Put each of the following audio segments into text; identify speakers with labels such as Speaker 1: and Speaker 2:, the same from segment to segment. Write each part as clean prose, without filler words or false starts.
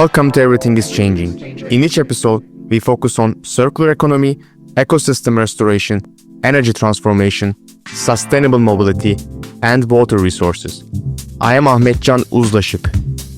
Speaker 1: Welcome to Everything is Changing. In each episode, we focus on circular economy, ecosystem restoration, energy transformation, sustainable mobility, and water resources. I am Ahmetcan Uzlaşık.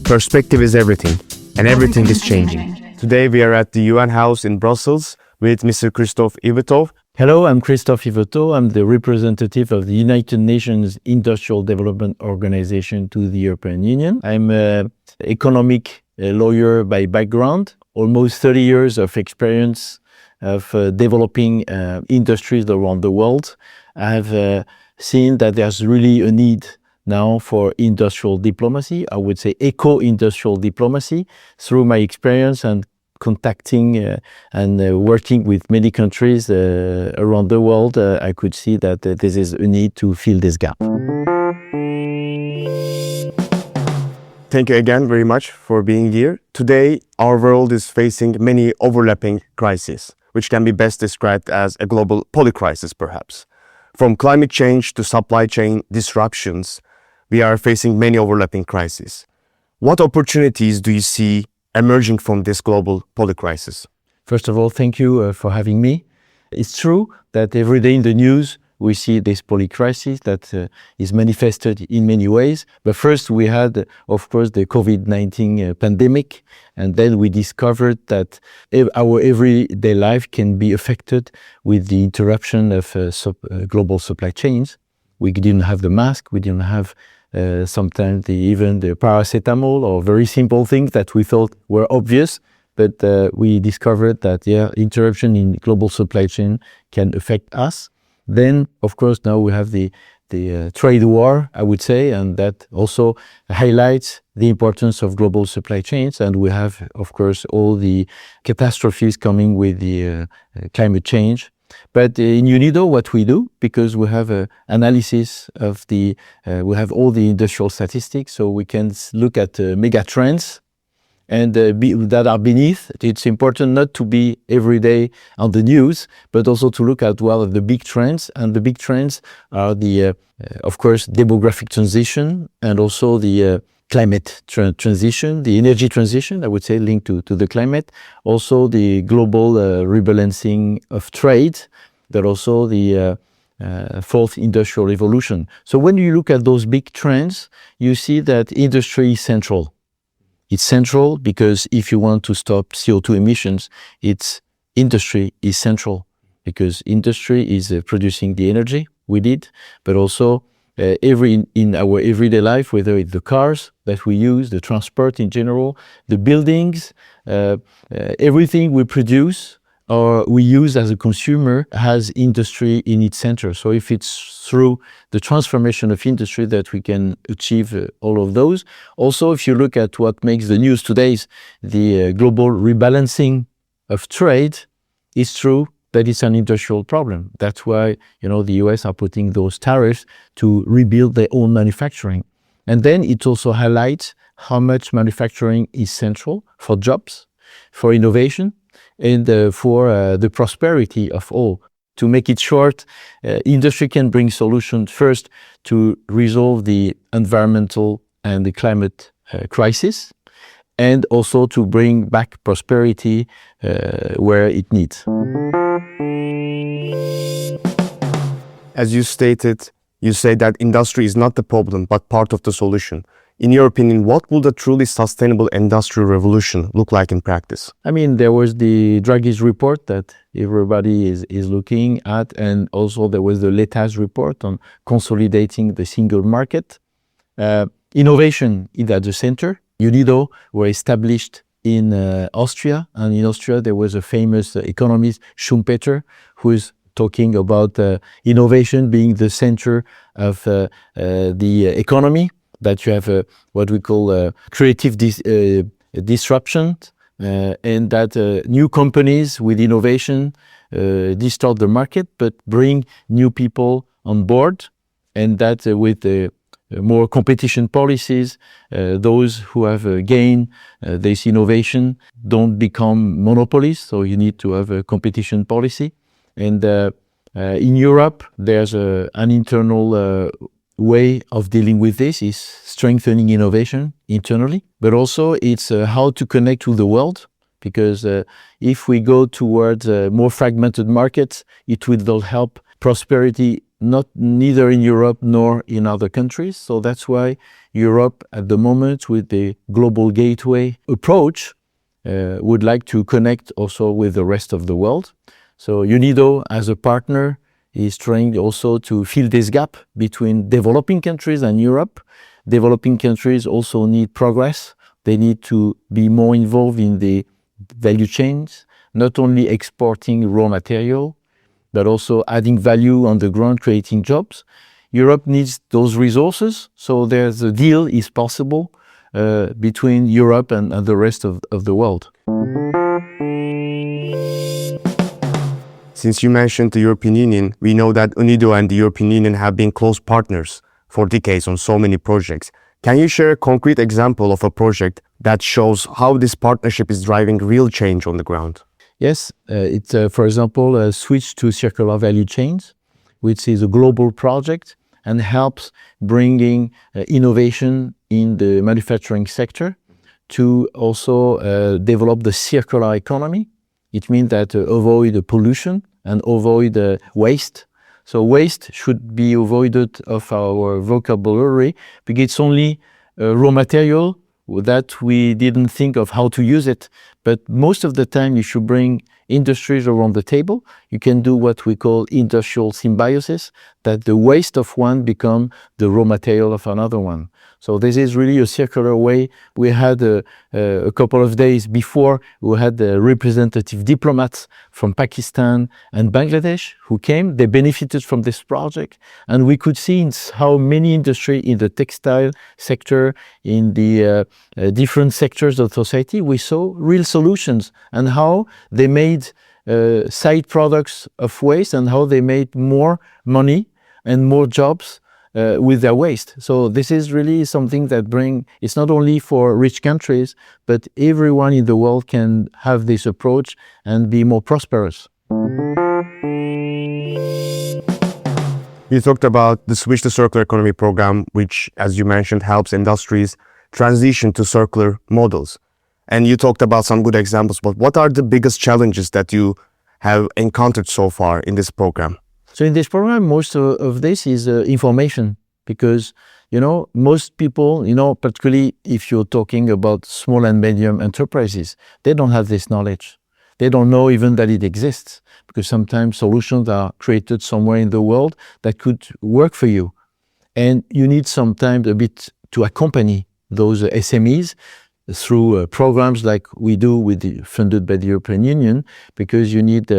Speaker 1: Perspective is everything, and everything is changing. Today we are at the UN House in Brussels with Mr. Christophe Yvetot.
Speaker 2: Hello, I'm Christophe Yvetot. I'm the representative of the United Nations Industrial Development Organization to the European Union. I'm an economic lawyer by background, almost 30 years of experience of developing industries around the world. I've seen that there's really a need now for industrial diplomacy, I would say eco-industrial diplomacy. Through my experience and contacting and working with many countries around the world, I could see that there is a need to fill this gap.
Speaker 1: Thank you again very much for being here. Today, our world is facing many overlapping crises, which can be best described as a global polycrisis, perhaps. From climate change to supply chain disruptions, we are facing many overlapping crises. What opportunities do you see emerging from this global polycrisis?
Speaker 2: First of all, thank you for having me. It's true that every day in the news we see this polycrisis that is manifested in many ways. But first we had, of course, the COVID-19 pandemic, and then we discovered that our everyday life can be affected with the interruption of global supply chains. We didn't have the mask, we didn't have sometimes even the paracetamol or very simple things that we thought were obvious, but we discovered that interruption in global supply chain can affect us. Then, of course, now we have the trade war, I would say, and that also highlights the importance of global supply chains. And we have, of course, all the catastrophes coming with the climate change. But in UNIDO, what we do, because we have an analysis of we have all the industrial statistics, so we can look at mega trends and that are beneath. It's important not to be every day on the news, but also to look at the big trends. And the big trends are of course, demographic transition and also the climate transition, the energy transition, I would say, linked to the climate. Also the global rebalancing of trade, but also the fourth industrial revolution. So when you look at those big trends, you see that industry is central. It's central because if you want to stop CO2 emissions, industry is central because industry is producing the energy we need, but also in our everyday life, whether it's the cars that we use, the transport in general, the buildings, everything we produce or we use as a consumer has industry in its center. So if it's through the transformation of industry that we can achieve all of those. Also, if you look at what makes the news today, the global rebalancing of trade, it's true that it's an industrial problem. That's why, the US are putting those tariffs to rebuild their own manufacturing. And then it also highlights how much manufacturing is central for jobs, for innovation, and for the prosperity of all. To make it short, industry can bring solutions first to resolve the environmental and the climate crisis, and also to bring back prosperity where it needs.
Speaker 1: As you stated, you say that industry is not the problem, but part of the solution. In your opinion, what will a truly sustainable industrial revolution look like in practice?
Speaker 2: There was the Draghi's report that everybody is looking at, and also there was the Leta's report on consolidating the single market. Innovation is at the center. UNIDO were established in Austria, and in Austria there was a famous economist, Schumpeter, who is talking about innovation being the center of the economy, that you have what we call creative disruption, and that new companies with innovation distort the market, but bring new people on board, and that with more competition policies, those who have gained this innovation don't become monopolies, so you need to have a competition policy. And in Europe, there's an internal way of dealing with this is strengthening innovation internally, but also it's how to connect to the world, because if we go towards more fragmented markets, it will not help prosperity, neither in Europe nor in other countries. So that's why Europe at the moment, with the global gateway approach, would like to connect also with the rest of the world. So UNIDO as a partner is trying also to fill this gap between developing countries and Europe. Developing countries also need progress. They need to be more involved in the value chains, not only exporting raw material, but also adding value on the ground, creating jobs. Europe needs those resources, so there's a deal is possible between Europe and the rest of the world.
Speaker 1: Since you mentioned the European Union, we know that UNIDO and the European Union have been close partners for decades on so many projects. Can you share a concrete example of a project that shows how this partnership is driving real change on the ground?
Speaker 2: Yes, it's, for example, a switch to circular value chains, which is a global project and helps bringing innovation in the manufacturing sector to also develop the circular economy. It means that avoid the pollution and avoid waste. So waste should be avoided of our vocabulary because it's only raw material that we didn't think of how to use it. But most of the time you should bring industries around the table. You can do what we call industrial symbiosis, that the waste of one become the raw material of another one. So this is really a circular way. We had a couple of days before, we had the representative diplomats from Pakistan and Bangladesh who came. They benefited from this project. And we could see how many industries in the textile sector, in the different sectors of society, we saw real solutions and how they made side products of waste and how they made more money and more jobs with their waste. So this is really something that it's not only for rich countries, but everyone in the world can have this approach and be more prosperous.
Speaker 1: You talked about the Switch to Circular Economy program, which, as you mentioned, helps industries transition to circular models. And you talked about some good examples, but what are the biggest challenges that you have encountered so far in this program?
Speaker 2: So in this program, most of this is information, because, most people, particularly if you're talking about small and medium enterprises, they don't have this knowledge. They don't know even that it exists, because sometimes solutions are created somewhere in the world that could work for you. And you need sometimes a bit to accompany those SMEs through programs like we do funded by the European Union, because you need,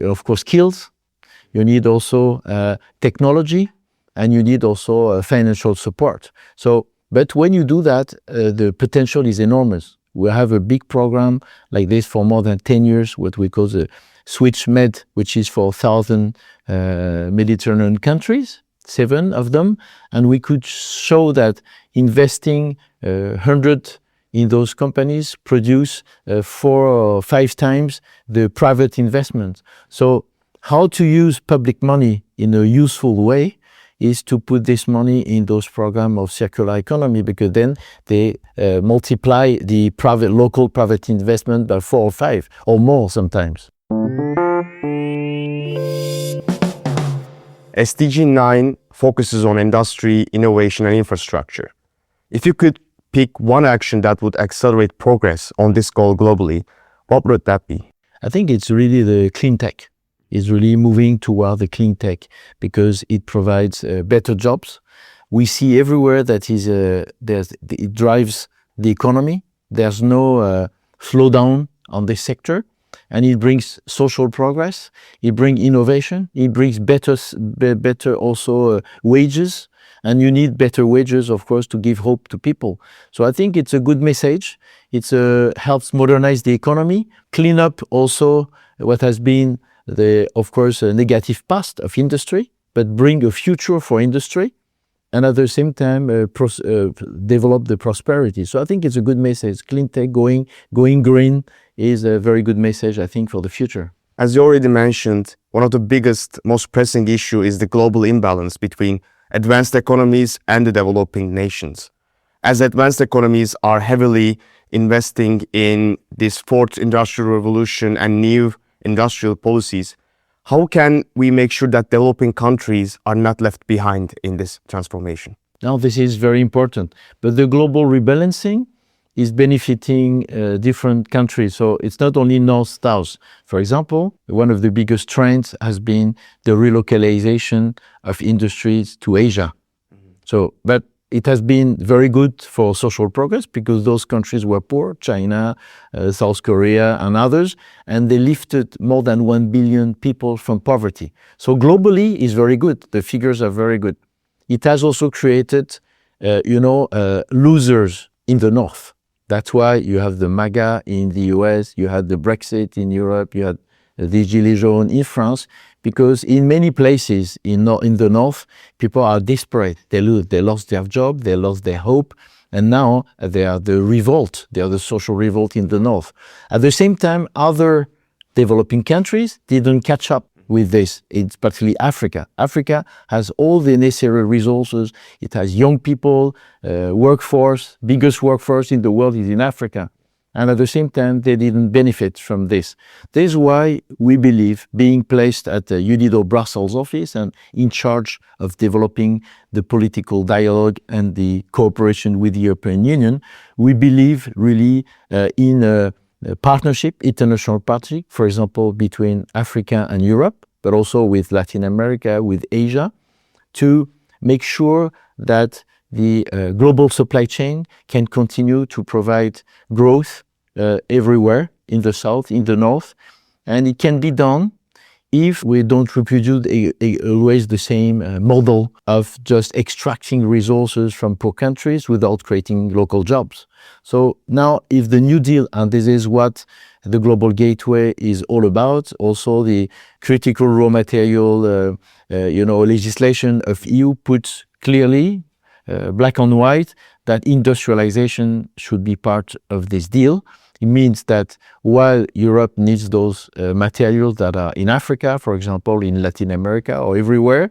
Speaker 2: of course, skills. You need also technology, and you need also financial support. But when you do that, the potential is enormous. We have a big program like this for more than 10 years, what we call the Switch Med, which is for 1,000 Mediterranean countries, 7 of them. And we could show that investing 100 in those companies produce 4 or 5 times the private investment. So how to use public money in a useful way is to put this money in those programs of circular economy, because then they multiply the local private investment by 4 or 5 or more sometimes.
Speaker 1: SDG 9 focuses on industry, innovation, and infrastructure. If you could pick one action that would accelerate progress on this goal globally, what would that be?
Speaker 2: I think it's really the clean tech. Is really moving toward the clean tech, because it provides better jobs. We see everywhere that it drives the economy. There's no slowdown on this sector, and it brings social progress. It brings innovation. It brings better also wages, and you need better wages, of course, to give hope to people. So I think it's a good message. It helps modernize the economy, clean up also what has been of course, a negative past of industry, but bring a future for industry, and at the same time develop the prosperity. So I think it's a good message. Clean tech going green is a very good message, I think, for the future.
Speaker 1: As you already mentioned, one of the biggest, most pressing issue is the global imbalance between advanced economies and the developing nations. As advanced economies are heavily investing in this fourth industrial revolution and new industrial policies, how can we make sure that developing countries are not left behind in this transformation?
Speaker 2: Now, this is very important, but the global rebalancing is benefiting different countries. So it's not only North-South. For example, one of the biggest trends has been the relocalization of industries to Asia. But it has been very good for social progress because those countries were poor, China, South Korea and others, and they lifted more than 1 billion people from poverty. So globally it's very good. The figures are very good. It has also created, losers in the North. That's why you have the MAGA in the US, you had the Brexit in Europe, you had the Gilets jaunes in France, because in many places in the North, people are desperate. They lost their job, they lost their hope, and now they are the social revolt in the North. At the same time, other developing countries didn't catch up with this. It's particularly Africa. Africa has all the necessary resources. It has young people, workforce, biggest workforce in the world is in Africa. And at the same time, they didn't benefit from this. This is why we believe being placed at the UNIDO Brussels office and in charge of developing the political dialogue and the cooperation with the European Union, we believe really in a partnership, international partnership, for example, between Africa and Europe, but also with Latin America, with Asia, to make sure that the global supply chain can continue to provide growth everywhere in the South, in the North. And it can be done if we don't reproduce always the same model of just extracting resources from poor countries without creating local jobs. So now if the New Deal, and this is what the Global Gateway is all about, also the critical raw material legislation of EU puts clearly, black on white, that industrialization should be part of this deal. It means that while Europe needs those materials that are in Africa, for example, in Latin America or everywhere,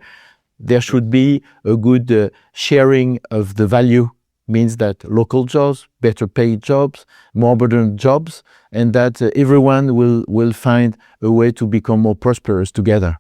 Speaker 2: there should be a good sharing of the value. Means that local jobs, better paid jobs, more modern jobs, and that everyone will find a way to become more prosperous together.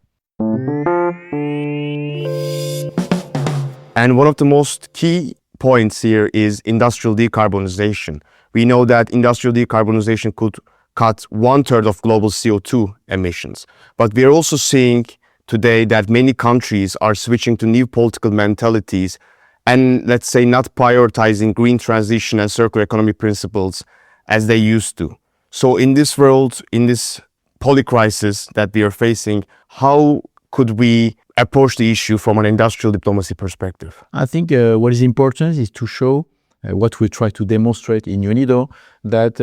Speaker 1: And one of the most key points here is industrial decarbonization. We know that industrial decarbonization could cut 1/3 of global CO2 emissions. But we are also seeing today that many countries are switching to new political mentalities and, let's say, not prioritizing green transition and circular economy principles as they used to. So in this world, in this polycrisis that we are facing, how could we approach the issue from an industrial diplomacy perspective?
Speaker 2: I think what is important is to show what we try to demonstrate in UNIDO, that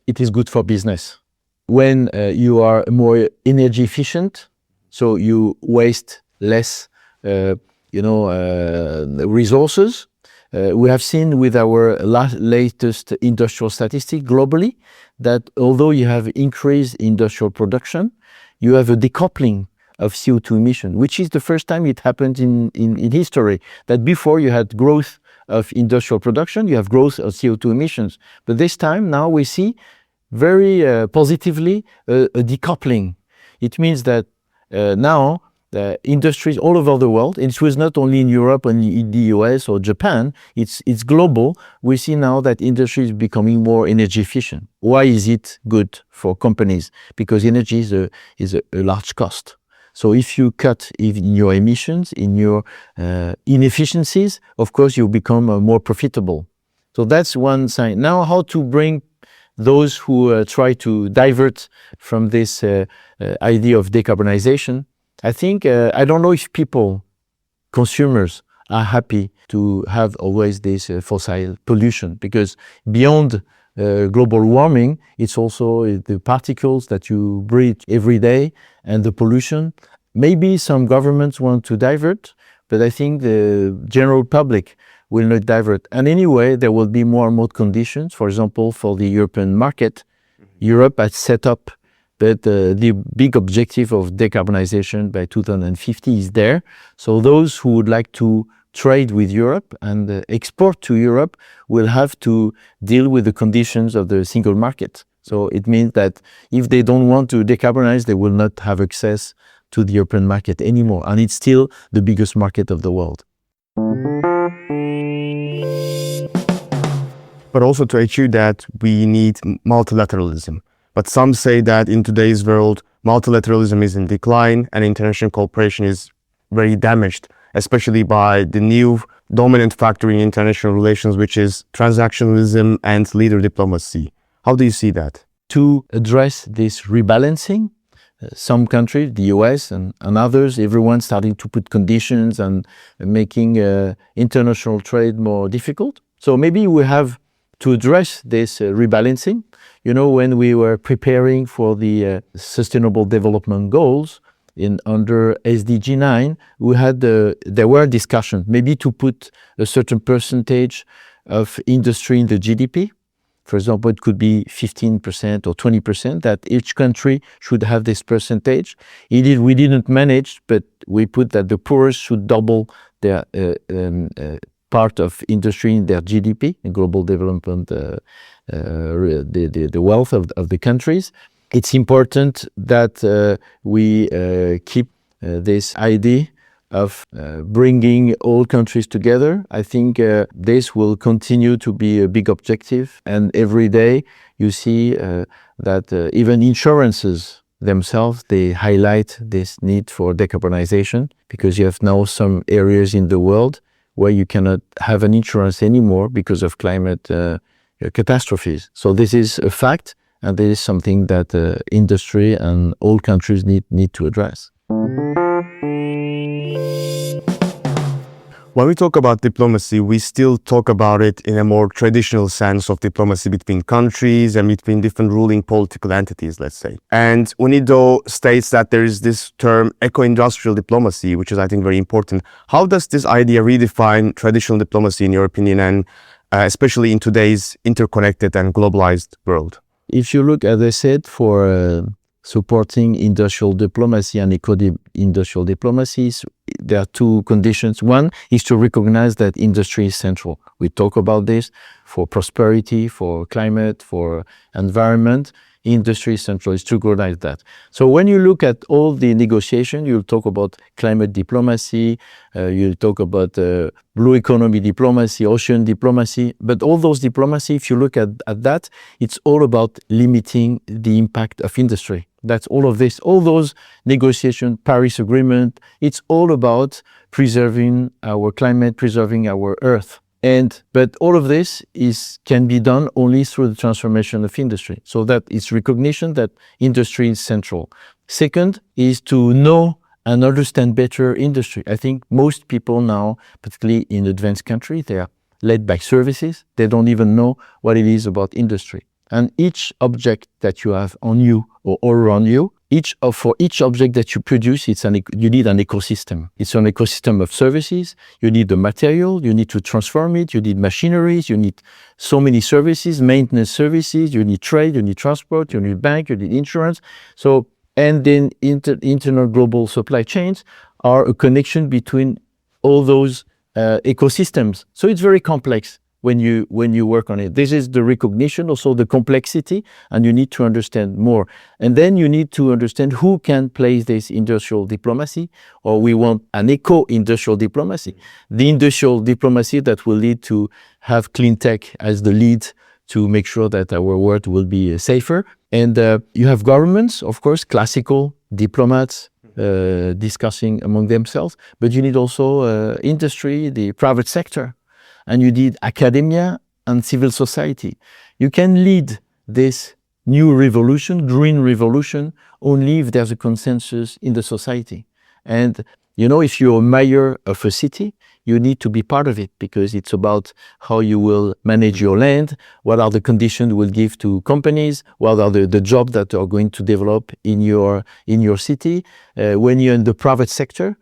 Speaker 2: it is good for business. When you are more energy efficient, so you waste less resources. We have seen with our latest industrial statistic globally that although you have increased industrial production, you have a decoupling of CO2 emission, which is the first time it happened in history, that before you had growth of industrial production, you have growth of CO2 emissions. But this time now we see very positively a decoupling. It means that now the industries all over the world, and it was not only in Europe and in the US or Japan, it's global. We see now that industry is becoming more energy efficient. Why is it good for companies? Because energy is a large cost. So if you cut in your emissions, in your inefficiencies, of course you become more profitable. So that's one sign. Now how to bring those who try to divert from this idea of decarbonization. I think, I don't know if people, consumers, are happy to have always this fossil pollution, because beyond global warming, it's also the particles that you breathe every day and the pollution. Maybe some governments want to divert, but I think the general public will not divert. And anyway, there will be more and more conditions. For example, for the European market, Europe has set up but the big objective of decarbonization by 2050 is there. So those who would like to trade with Europe and export to Europe will have to deal with the conditions of the single market. So it means that if they don't want to decarbonize, they will not have access to the European market anymore. And it's still the biggest market of the world.
Speaker 1: But also to achieve that, we need multilateralism. But some say that in today's world, multilateralism is in decline and international cooperation is very damaged, especially by the new dominant factor in international relations, which is transactionalism and leader diplomacy. How do you see that?
Speaker 2: To address this rebalancing, some countries, the US and others, everyone starting to put conditions and making international trade more difficult. So maybe we have to address this rebalancing. You know, when we were preparing for the Sustainable Development Goals under SDG 9, there were discussions maybe to put a certain percentage of industry in the GDP. For example, it could be 15% or 20%, that each country should have this percentage. We didn't manage, but we put that the poorest should double their part of industry in their GDP, in global development, the wealth of the countries. It's important that we keep this idea of bringing all countries together. I think this will continue to be a big objective. And every day you see that even insurances themselves, they highlight this need for decarbonization, because you have now some areas in the world where you cannot have an insurance anymore because of climate catastrophes. So this is a fact, and this is something that industry and all countries need to address.
Speaker 1: When we talk about diplomacy, we still talk about it in a more traditional sense of diplomacy between countries and between different ruling political entities, let's say. And UNIDO states that there is this term eco-industrial diplomacy, which is, I think, very important. How does this idea redefine traditional diplomacy, in your opinion, and especially in today's interconnected and globalized world?
Speaker 2: If you look, as I said, for supporting industrial diplomacy and eco-industrial diplomacies, there are two conditions. One is to recognize that industry is central. We talk about this for prosperity, for climate, for environment. Industry is central. Is to recognize that. So when you look at all the negotiation, you'll talk about climate diplomacy, you'll talk about blue economy diplomacy, ocean diplomacy. But all those diplomacy, if you look at that, it's all about limiting the impact of industry. That's all of this. All those negotiations, Paris Agreement, it's all about preserving our climate, preserving our earth. But all of this can be done only through the transformation of industry. So that it's recognition that industry is central. Second is to know and understand better industry. I think most people now, particularly in advanced countries, they are led by services. They don't even know what it is about industry. And each object that you have on you or around you, for each object that you produce, you need an ecosystem. It's an ecosystem of services. You need the material, you need to transform it, you need machineries, you need so many services, maintenance services, you need trade, you need transport, you need bank, you need insurance. So, and then internal global supply chains are a connection between all those ecosystems. So it's very complex when you work on it. This is the recognition, also the complexity, and you need to understand more. And then you need to understand who can play this industrial diplomacy, or we want an eco-industrial diplomacy. The industrial diplomacy that will lead to have clean tech as the lead to make sure that our world will be safer. And you have governments, of course, classical diplomats, discussing among themselves, but you need also industry, the private sector. And you need academia and civil society. You can lead this new revolution, green revolution, only if there's a consensus in the society. And, you know, if you're a mayor of a city, you need to be part of it, because it's about how you will manage your land, what are the conditions you will give to companies, what are the jobs that are going to develop in your city. When you're in the private sector,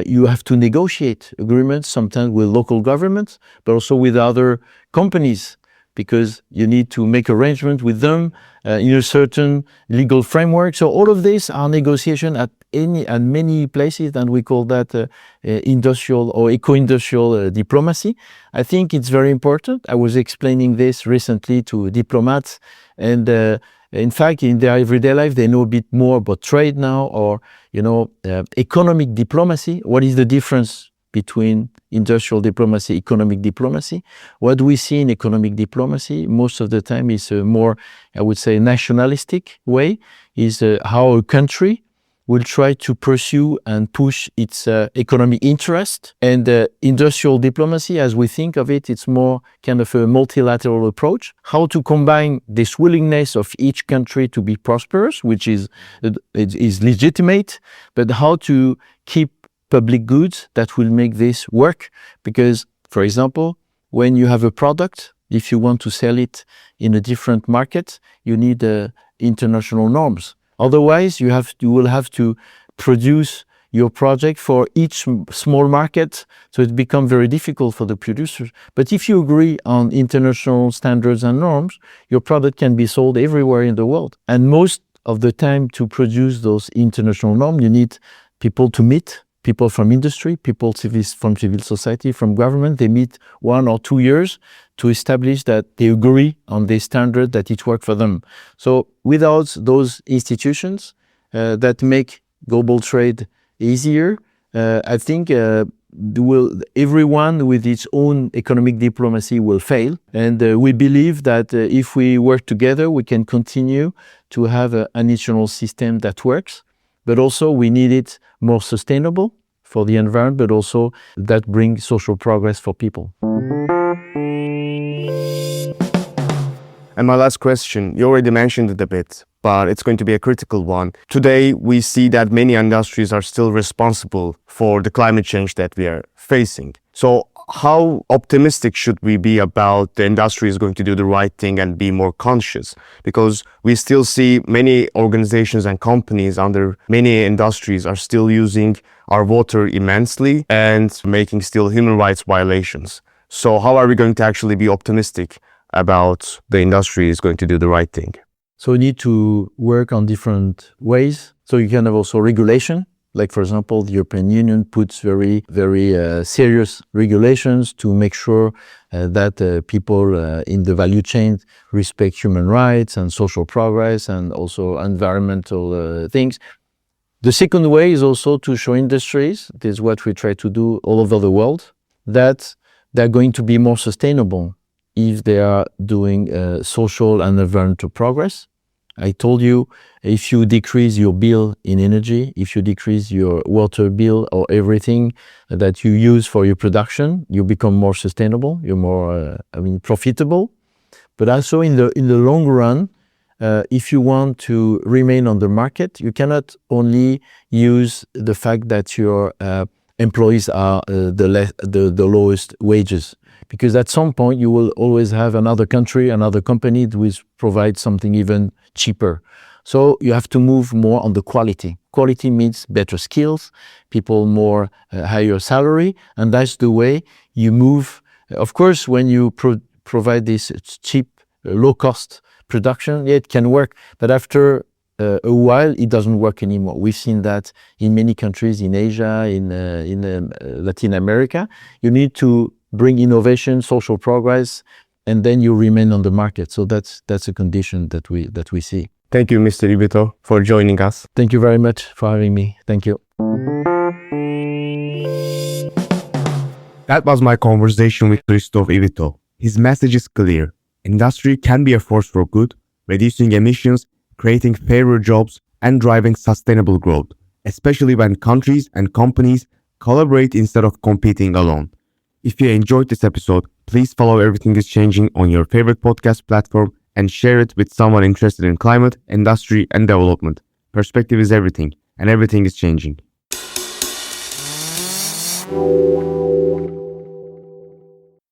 Speaker 2: you have to negotiate agreements, sometimes with local governments, but also with other companies because you need to make arrangements with them in a certain legal framework. So all of these are negotiation at many places, and we call that industrial or eco-industrial diplomacy. I think it's very important. I was explaining this recently to diplomats, and in fact, in their everyday life, they know a bit more about trade now, or economic diplomacy. What is the difference between industrial diplomacy, economic diplomacy? What we see in economic diplomacy most of the time is a more, I would say, nationalistic way, is how a country will try to pursue and push its economic interest. And industrial diplomacy, as we think of it, it's more kind of a multilateral approach. How to combine this willingness of each country to be prosperous, which is legitimate, but how to keep public goods that will make this work. Because, for example, when you have a product, if you want to sell it in a different market, you need international norms. Otherwise, you will have to produce your project for each small market, so it becomes very difficult for the producers. But if you agree on international standards and norms, your product can be sold everywhere in the world. And most of the time, to produce those international norms, you need people to meet, people from industry, people from civil society, from government. They meet 1 or 2 years to establish that they agree on the standard, that it works for them. So without those institutions that make global trade easier, I think everyone with its own economic diplomacy will fail. And we believe that if we work together, we can continue to have an international system that works. But also we need it more sustainable for the environment, but also that brings social progress for people.
Speaker 1: And my last question, you already mentioned it a bit, but it's going to be a critical one. Today, we see that many industries are still responsible for the climate change that we are facing. So how optimistic should we be about the industry is going to do the right thing and be more conscious? Because we still see many organizations and companies under many industries are still using our water immensely and making still human rights violations. So how are we going to actually be optimistic about the industry is going to do the right thing?
Speaker 2: So we need to work on different ways. So you can have also regulation. Like, for example, the European Union puts very serious regulations to make sure that people in the value chain respect human rights and social progress and also environmental things. The second way is also to show industries, this is what we try to do all over the world, that they're going to be more sustainable if they are doing social and environmental progress. I told you, if you decrease your bill in energy, if you decrease your water bill or everything that you use for your production, you become more sustainable, you're more profitable. But also in the long run, if you want to remain on the market, you cannot only use the fact that your employees are the lowest wages. Because at some point you will always have another country, another company that will provide something even cheaper. So you have to move more on the quality. Quality means better skills, people more higher salary, and that's the way you move. Of course, when you provide this cheap, low-cost production, yeah, it can work, but after a while, it doesn't work anymore. We've seen that in many countries, in Asia, in Latin America. You need to bring innovation, social progress, and then you remain on the market. So that's a condition that we see.
Speaker 1: Thank you, Mr. Yvetot, for joining us.
Speaker 2: Thank you very much for having me. Thank you.
Speaker 1: That was my conversation with Christophe Yvetot. His message is clear. Industry can be a force for good, reducing emissions, creating fairer jobs, and driving sustainable growth, especially when countries and companies collaborate instead of competing alone. If you enjoyed this episode, please follow Everything is Changing on your favorite podcast platform and share it with someone interested in climate, industry, and development. Perspective is everything, and everything is changing.